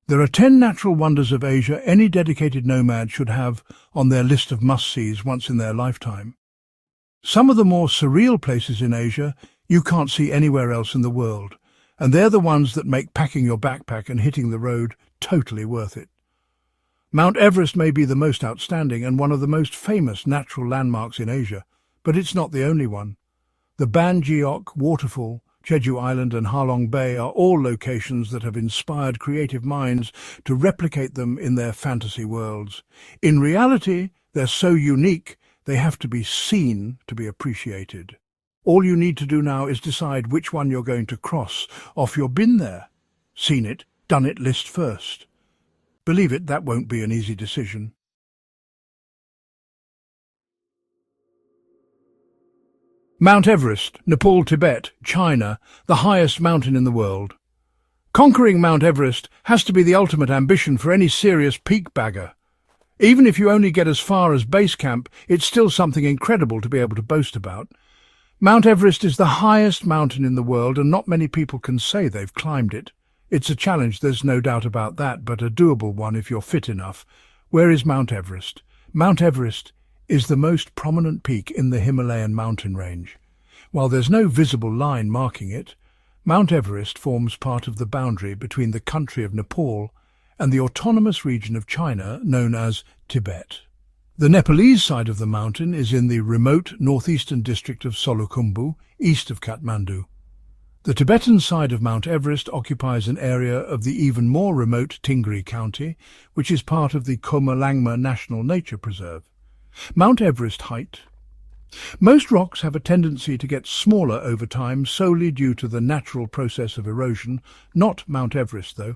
There are 10 natural wonders of Asia any dedicated nomad should have on their list of must-sees once in their lifetime. Some of the more surreal places in Asia you can't see anywhere else in the world, and they're the ones that make packing your backpack and hitting the road totally worth it. Mount Everest may be the most outstanding and one of the most famous natural landmarks in Asia, but it's not the only one. The Bangeok waterfall, Jeju Island and Halong Bay are all locations that have inspired creative minds to replicate them in their fantasy worlds. In reality, they're so unique, they have to be seen to be appreciated. All you need to do now is decide which one you're going to cross off your been there, seen it, done it list first. Believe it, that won't be an easy decision. Mount Everest, Nepal, Tibet, China, the highest mountain in the world. Conquering Mount Everest has to be the ultimate ambition for any serious peak bagger. Even if you only get as far as base camp, it's still something incredible to be able to boast about. Mount Everest is the highest mountain in the world, and not many people can say they've climbed it. It's a challenge, there's no doubt about that, but a doable one if you're fit enough. Where is Mount Everest? Mount Everest is the most prominent peak in the Himalayan mountain range. While there's no visible line marking it, Mount Everest forms part of the boundary between the country of Nepal and the autonomous region of China known as Tibet. The Nepalese side of the mountain is in the remote northeastern district of Solukhumbu, east of Kathmandu. The Tibetan side of Mount Everest occupies an area of the even more remote Tingri County, which is part of the Komalangma National Nature Preserve. Mount Everest height. Most rocks have a tendency to get smaller over time solely due to the natural process of erosion, not Mount Everest though.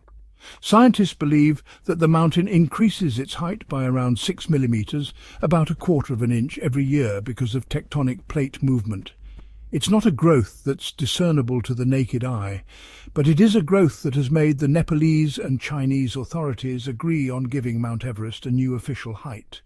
Scientists believe that the mountain increases its height by around 6 millimeters, about a quarter of an inch every year because of tectonic plate movement. It's not a growth that's discernible to the naked eye, but it is a growth that has made the Nepalese and Chinese authorities agree on giving Mount Everest a new official height.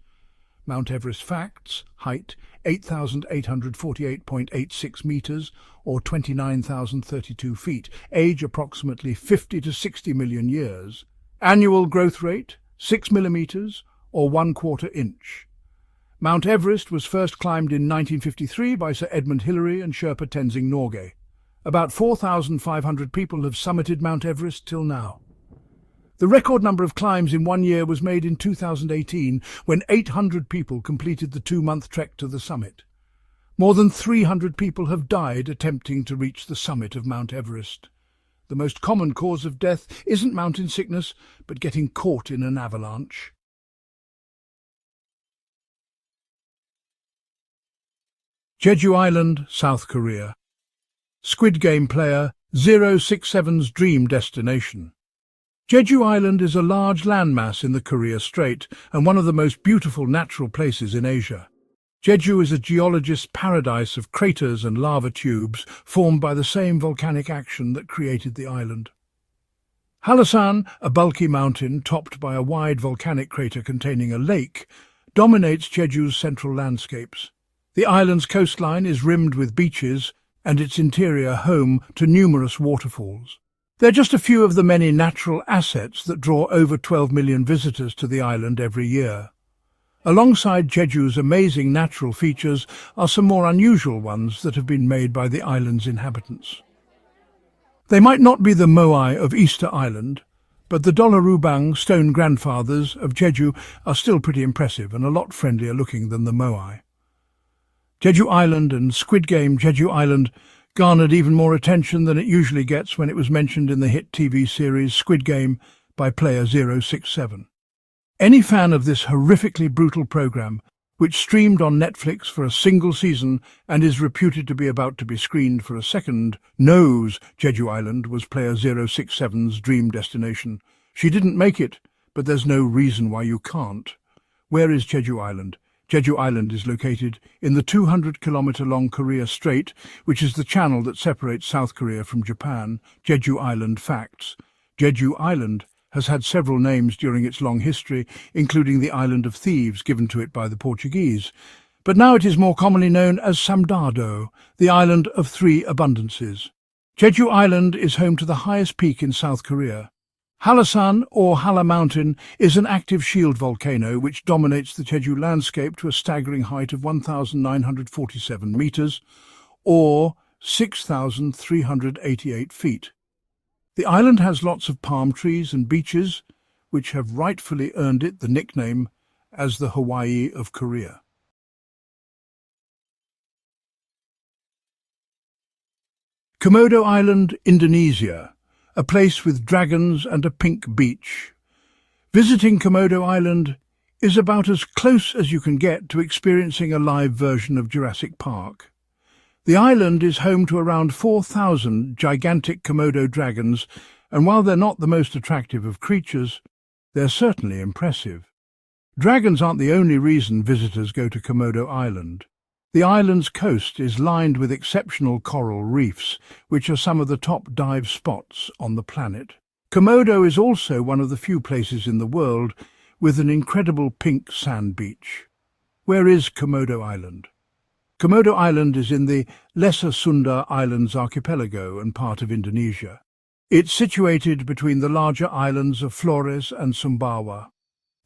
Mount Everest facts: height 8,848.86 meters or 29,032 feet, age approximately 50 to 60 million years, annual growth rate 6 millimeters or 1/4 inch. Mount Everest was first climbed in 1953 by Sir Edmund Hillary and Sherpa Tenzing Norgay. About 4,500 people have summited Mount Everest till now. The record number of climbs in 1 year was made in 2018, when 800 people completed the 2-month trek to the summit. More than 300 people have died attempting to reach the summit of Mount Everest. The most common cause of death isn't mountain sickness, but getting caught in an avalanche. Jeju Island, South Korea. Squid Game player 067's dream destination. Jeju Island is a large landmass in the Korea Strait and one of the most beautiful natural places in Asia. Jeju is a geologist's paradise of craters and lava tubes formed by the same volcanic action that created the island. Halasan, a bulky mountain topped by a wide volcanic crater containing a lake, dominates Jeju's central landscapes. The island's coastline is rimmed with beaches and its interior home to numerous waterfalls. They're just a few of the many natural assets that draw over 12 million visitors to the island every year. Alongside Jeju's amazing natural features are some more unusual ones that have been made by the island's inhabitants. They might not be the moai of Easter Island, but the Dollarubang stone grandfathers of Jeju are still pretty impressive and a lot friendlier looking than the moai. Jeju Island and Squid Game Jeju Island garnered even more attention than it usually gets when it was mentioned in the hit TV series Squid Game by player 067. Any fan of this horrifically brutal program, which streamed on Netflix for a single season and is reputed to be about to be screened for a second, knows Jeju Island was player 067's dream destination. She didn't make it, but there's no reason why you can't. Where is Jeju Island? Jeju Island is located in the 200-kilometre-long Korea Strait, which is the channel that separates South Korea from Japan. Jeju Island facts. Jeju Island has had several names during its long history, including the Island of Thieves given to it by the Portuguese. But now it is more commonly known as Samdado, the Island of Three Abundances. Jeju Island is home to the highest peak in South Korea. Halasan, or Hala Mountain, is an active shield volcano which dominates the Jeju landscape to a staggering height of 1,947 meters, or 6,388 feet. The island has lots of palm trees and beaches, which have rightfully earned it the nickname as the Hawaii of Korea. Komodo Island, Indonesia, a place with dragons and a pink beach. Visiting Komodo Island is about as close as you can get to experiencing a live version of Jurassic Park. The island is home to around 4,000 gigantic Komodo dragons, and while they're not the most attractive of creatures, they're certainly impressive. Dragons aren't the only reason visitors go to Komodo Island. The island's coast is lined with exceptional coral reefs, which are some of the top dive spots on the planet. Komodo is also one of the few places in the world with an incredible pink sand beach. Where is Komodo Island? Komodo Island is in the Lesser Sunda Islands archipelago and part of Indonesia. It's situated between the larger islands of Flores and Sumbawa.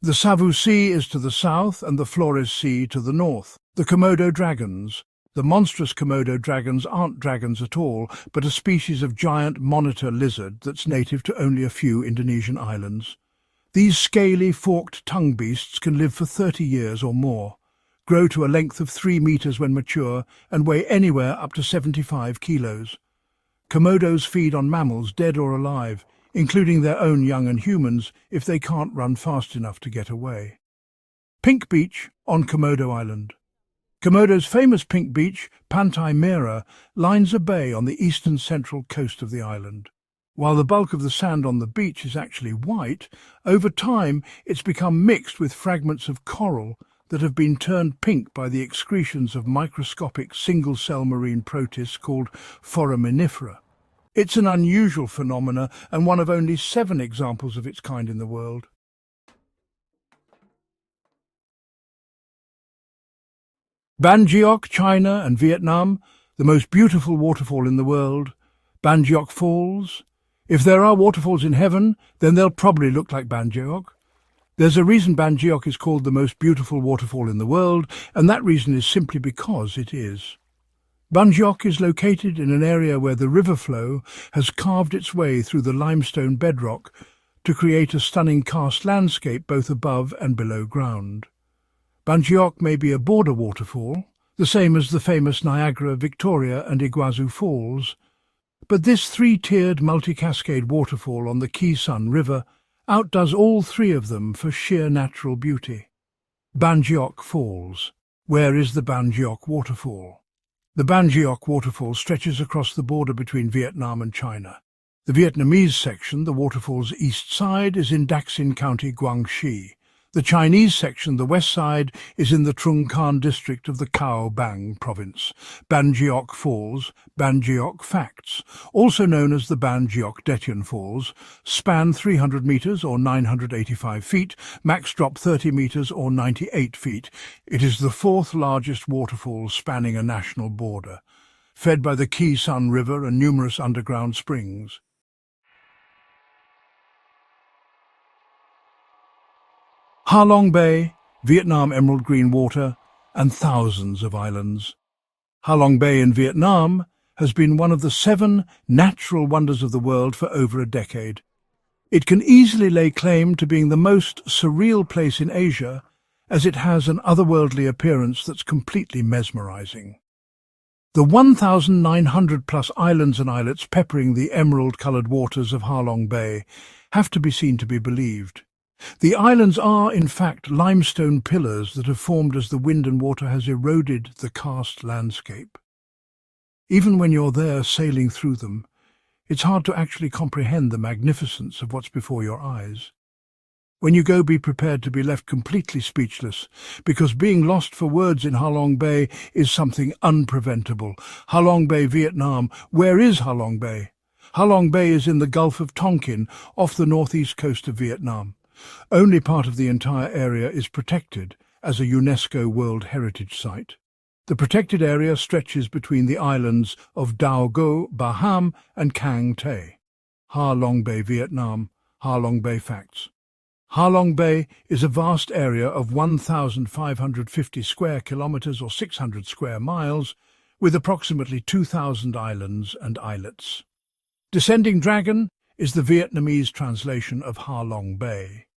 The Savu Sea is to the south and the Flores Sea to the north. The Komodo dragons. The monstrous Komodo dragons aren't dragons at all, but a species of giant monitor lizard that's native to only a few Indonesian islands. These scaly, forked tongue beasts can live for 30 years or more, grow to a length of 3 meters when mature, and weigh anywhere up to 75 kilos. Komodos feed on mammals, dead or alive, including their own young and humans, if they can't run fast enough to get away. Pink Beach on Komodo Island. Komodo's famous pink beach, Pantai Merah, lines a bay on the eastern central coast of the island. While the bulk of the sand on the beach is actually white, over time it's become mixed with fragments of coral that have been turned pink by the excretions of microscopic single-cell marine protists called foraminifera. It's an unusual phenomenon and one of only 7 examples of its kind in the world. Ban Geoc, China and Vietnam, the most beautiful waterfall in the world. Ban Geoc Falls. If there are waterfalls in heaven, then they'll probably look like Ban Geoc. There's a reason Ban Geoc is called the most beautiful waterfall in the world, and that reason is simply because it is. Ban Geoc is located in an area where the river flow has carved its way through the limestone bedrock to create a stunning karst landscape both above and below ground. Ban Geoc may be a border waterfall, the same as the famous Niagara, Victoria and Iguazu Falls, but this 3-tiered multi-cascade waterfall on the Khe Sun River outdoes all 3 of them for sheer natural beauty. Ban Geoc Falls. Where is the Ban Geoc waterfall? The Ban Geoc waterfall stretches across the border between Vietnam and China. The Vietnamese section, the waterfall's east side, is in Daxin County, Guangxi. The Chinese section, the west side, is in the Trung Can district of the Cao Bang province. Ban Geoc Falls, Ban Geoc Facts, also known as the Ban Geoc Dethian Falls, span 300 meters or 985 feet, max drop 30 meters or 98 feet. It is the 4th largest waterfall spanning a national border, fed by the Khe Sun River and numerous underground springs. Ha Long Bay, Vietnam emerald green water, and thousands of islands. Ha Long Bay in Vietnam has been one of the 7 natural wonders of the world for over a decade. It can easily lay claim to being the most surreal place in Asia, as it has an otherworldly appearance that's completely mesmerizing. The 1,900-plus islands and islets peppering the emerald-coloured waters of Ha Long Bay have to be seen to be believed. The islands are, in fact, limestone pillars that have formed as the wind and water has eroded the karst landscape. Even when you're there sailing through them, it's hard to actually comprehend the magnificence of what's before your eyes. When you go, be prepared to be left completely speechless, because being lost for words in Ha Long Bay is something unpreventable. Ha Long Bay, Vietnam. Where is Ha Long Bay? Ha Long Bay is in the Gulf of Tonkin, off the northeast coast of Vietnam. Only part of the entire area is protected as a UNESCO World Heritage Site. The protected area stretches between the islands of Dao Go, Baham and Cang Tay. Ha Long Bay, Vietnam. Halong Bay facts. Halong Bay is a vast area of 1,550 square kilometers or 600 square miles, with approximately 2,000 islands and islets. Descending Dragon is the Vietnamese translation of Halong Bay.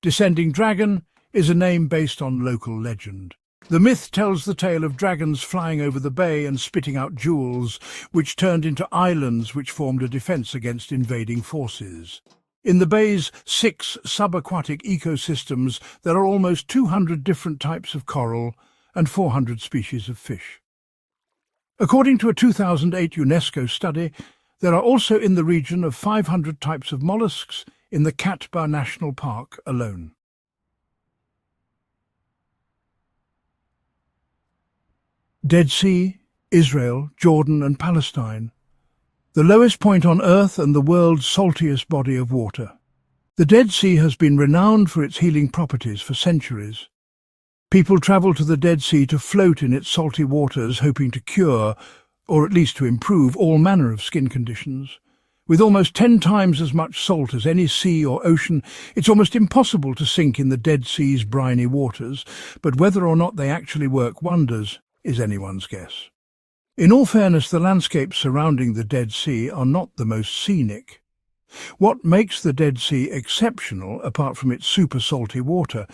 Descending Dragon is a name based on local legend. The myth tells the tale of dragons flying over the bay and spitting out jewels, which turned into islands which formed a defense against invading forces. In the bay's 6 subaquatic ecosystems, there are almost 200 different types of coral and 400 species of fish. According to a 2008 UNESCO study, there are also in the region of 500 types of mollusks in the Katba National Park alone. Dead Sea, Israel, Jordan and Palestine. The lowest point on Earth and the world's saltiest body of water. The Dead Sea has been renowned for its healing properties for centuries. People travel to the Dead Sea to float in its salty waters, hoping to cure, or at least to improve, all manner of skin conditions. With almost 10 times as much salt as any sea or ocean, it's almost impossible to sink in the Dead Sea's briny waters, but whether or not they actually work wonders is anyone's guess. In all fairness, the landscapes surrounding the Dead Sea are not the most scenic. What makes the Dead Sea exceptional, apart from its super salty water,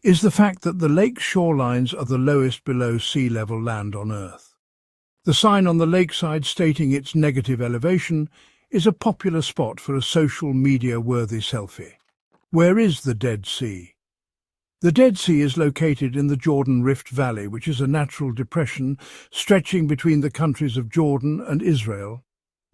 is the fact that the lake's shorelines are the lowest below sea level land on Earth. The sign on the lakeside stating its negative elevation is a popular spot for a social media-worthy selfie. Where is the Dead Sea? The Dead Sea is located in the Jordan Rift Valley, which is a natural depression stretching between the countries of Jordan and Israel.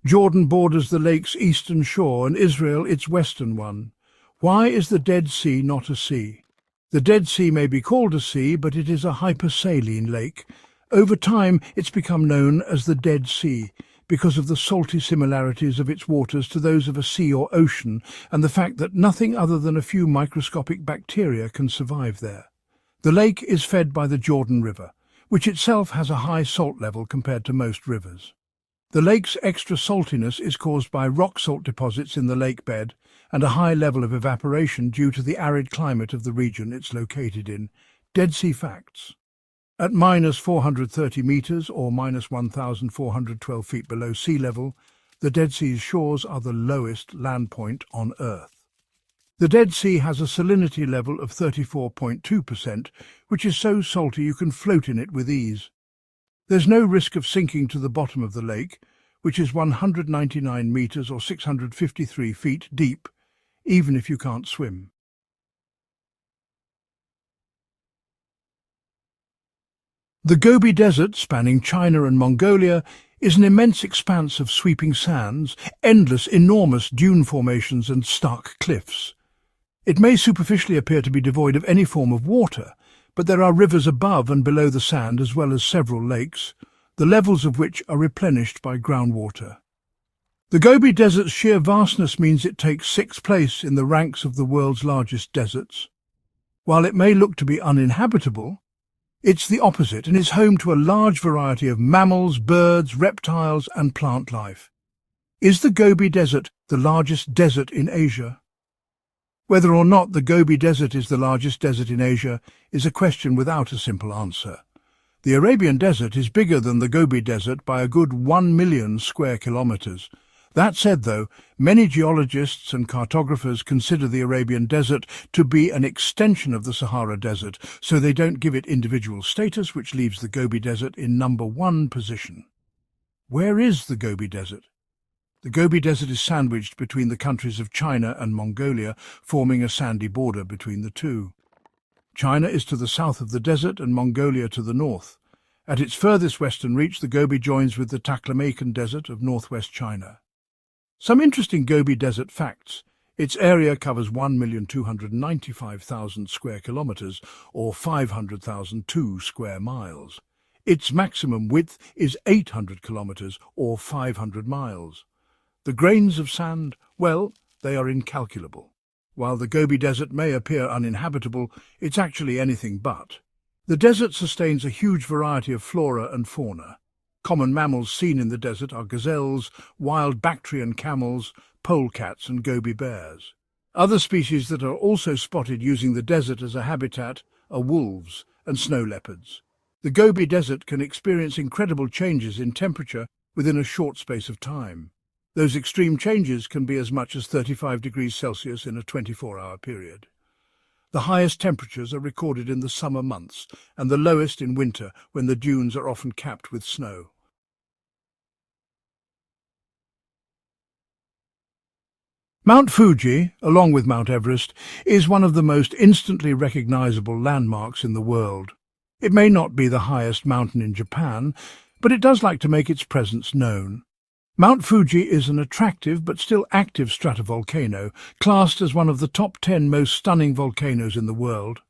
Jordan borders the lake's eastern shore and Israel its western one. Why is the Dead Sea not a sea? The Dead Sea may be called a sea, but it is a hypersaline lake. Over time, it's become known as the Dead Sea because of the salty similarities of its waters to those of a sea or ocean and the fact that nothing other than a few microscopic bacteria can survive there. The lake is fed by the Jordan River, which itself has a high salt level compared to most rivers. The lake's extra saltiness is caused by rock salt deposits in the lake bed and a high level of evaporation due to the arid climate of the region it's located in. Dead Sea facts. At minus 430 metres or minus 1,412 feet below sea level, the Dead Sea's shores are the lowest land point on Earth. The Dead Sea has a salinity level of 34.2%, which is so salty you can float in it with ease. There's no risk of sinking to the bottom of the lake, which is 199 metres or 653 feet deep, even if you can't swim. The Gobi Desert, spanning China and Mongolia, is an immense expanse of sweeping sands, endless, enormous dune formations and stark cliffs. It may superficially appear to be devoid of any form of water, but there are rivers above and below the sand as well as several lakes, the levels of which are replenished by groundwater. The Gobi Desert's sheer vastness means it takes 6th place in the ranks of the world's largest deserts. While it may look to be uninhabitable, it's the opposite and is home to a large variety of mammals, birds, reptiles and plant life. Is the Gobi Desert the largest desert in Asia? Whether or not the Gobi Desert is the largest desert in Asia is a question without a simple answer. The Arabian Desert is bigger than the Gobi Desert by a good 1 million square kilometers. That said, though, many geologists and cartographers consider the Arabian Desert to be an extension of the Sahara Desert, so they don't give it individual status, which leaves the Gobi Desert in number 1 position. Where is the Gobi Desert? The Gobi Desert is sandwiched between the countries of China and Mongolia, forming a sandy border between the two. China is to the south of the desert and Mongolia to the north. At its furthest western reach, the Gobi joins with the Taklamakan Desert of northwest China. Some interesting Gobi Desert facts. Its area covers 1,295,000 square kilometers, or 500,002 square miles. Its maximum width is 800 kilometers, or 500 miles. The grains of sand, well, they are incalculable. While the Gobi Desert may appear uninhabitable, it's actually anything but. The desert sustains a huge variety of flora and fauna. Common mammals seen in the desert are gazelles, wild Bactrian camels, polecats and Gobi bears. Other species that are also spotted using the desert as a habitat are wolves and snow leopards. The Gobi Desert can experience incredible changes in temperature within a short space of time. Those extreme changes can be as much as 35 degrees Celsius in a 24-hour period. The highest temperatures are recorded in the summer months and the lowest in winter when the dunes are often capped with snow. Mount Fuji, along with Mount Everest, is one of the most instantly recognizable landmarks in the world. It may not be the highest mountain in Japan, but it does like to make its presence known. Mount Fuji is an attractive but still active stratovolcano, classed as one of the top 10 most stunning volcanoes in the world.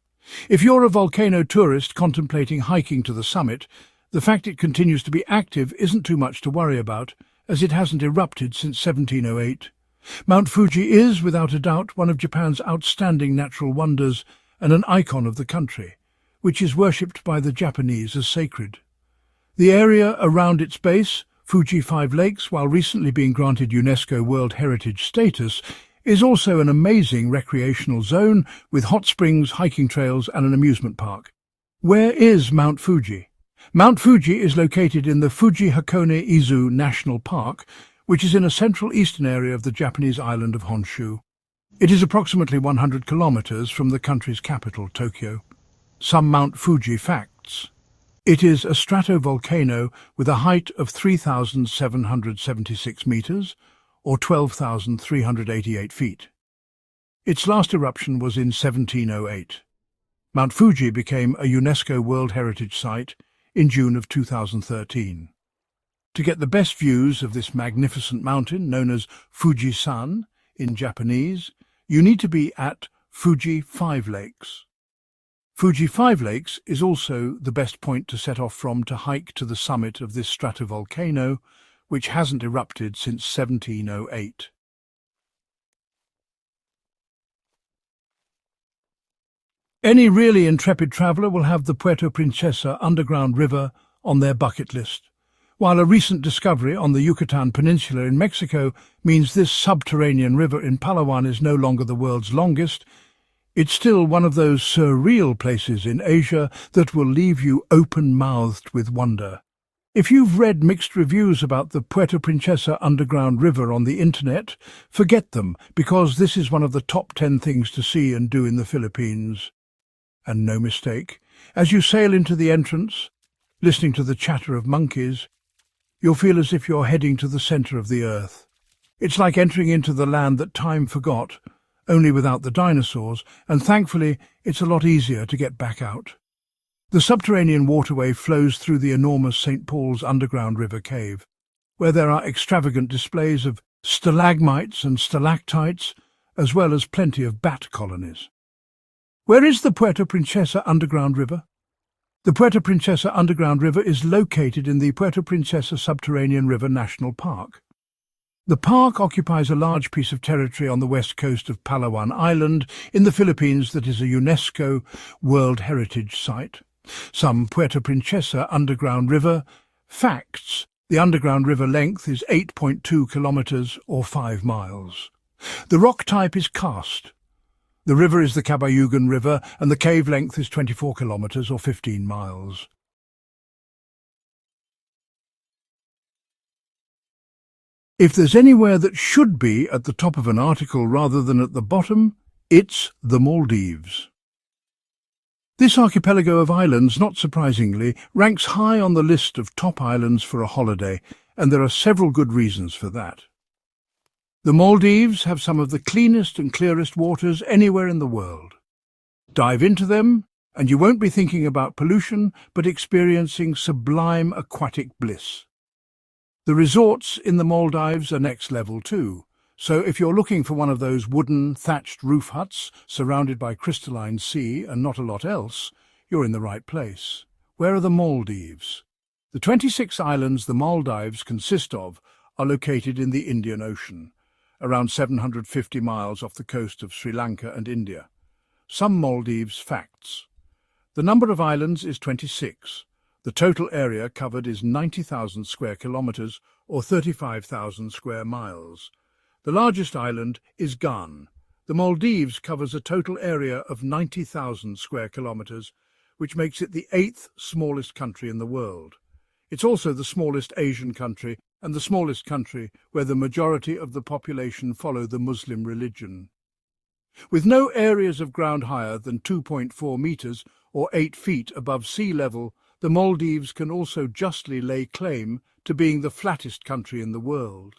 If you're a volcano tourist contemplating hiking to the summit, the fact it continues to be active isn't too much to worry about, as it hasn't erupted since 1708. Mount Fuji is, without a doubt, one of Japan's outstanding natural wonders and an icon of the country, which is worshipped by the Japanese as sacred. The area around its base, Fuji Five Lakes, while recently being granted UNESCO World Heritage status, is also an amazing recreational zone with hot springs, hiking trails and an amusement park. Where is Mount Fuji? Mount Fuji is located in the Fuji-Hakone-Izu National Park, which is in a central eastern area of the Japanese island of Honshu. It is approximately 100 kilometers from the country's capital, Tokyo. Some Mount Fuji facts. It is a stratovolcano with a height of 3,776 meters, or 12,388 feet. Its last eruption was in 1708. Mount Fuji became a UNESCO World Heritage Site in June of 2013. To get the best views of this magnificent mountain, known as Fujisan in Japanese, you need to be at Fuji Five Lakes. Fuji Five Lakes is also the best point to set off from to hike to the summit of this stratovolcano, which hasn't erupted since 1708. Any really intrepid traveller will have the Puerto Princesa underground river on their bucket list. While a recent discovery on the Yucatan Peninsula in Mexico means this subterranean river in Palawan is no longer the world's longest, it's still one of those surreal places in Asia that will leave you open-mouthed with wonder. If you've read mixed reviews about the Puerto Princesa underground river on the internet, forget them, because this is one of the top 10 things to see and do in the Philippines. And no mistake, as you sail into the entrance, listening to the chatter of monkeys, you'll feel as if you're heading to the centre of the earth. It's like entering into the land that time forgot, only without the dinosaurs, and thankfully it's a lot easier to get back out. The subterranean waterway flows through the enormous St. Paul's underground river cave, where there are extravagant displays of stalagmites and stalactites, as well as plenty of bat colonies. Where is the Puerto Princesa underground river? The Puerto Princesa underground river is located in the Puerto Princesa Subterranean River National Park. The park occupies a large piece of territory on the west coast of Palawan Island in the Philippines that is a UNESCO World Heritage Site. Some Puerto Princesa underground river facts. The underground river length is 8.2 kilometers or 5 miles. The rock type is karst. The river is the Kabayugan River, and the cave length is 24 kilometers or 15 miles. If there's anywhere that should be at the top of an article rather than at the bottom, it's the Maldives. This archipelago of islands, not surprisingly, ranks high on the list of top islands for a holiday, and there are several good reasons for that. The Maldives have some of the cleanest and clearest waters anywhere in the world. Dive into them, and you won't be thinking about pollution, but experiencing sublime aquatic bliss. The resorts in the Maldives are next level too, so if you're looking for one of those wooden, thatched roof huts surrounded by crystalline sea and not a lot else, you're in the right place. Where are the Maldives? The 26 islands the Maldives consist of are located in the Indian Ocean, around 750 miles off the coast of Sri Lanka and India. Some Maldives facts. The number of islands is 26. The total area covered is 90,000 square kilometers or 35,000 square miles. The largest island is Gan, The Maldives covers a total area of 90,000 square kilometers, which makes it the eighth smallest country in the world. It's also the smallest Asian country and the smallest country where the majority of the population follow the Muslim religion. With no areas of ground higher than 2.4 meters or 8 feet above sea level, the Maldives can also justly lay claim to being the flattest country in the world.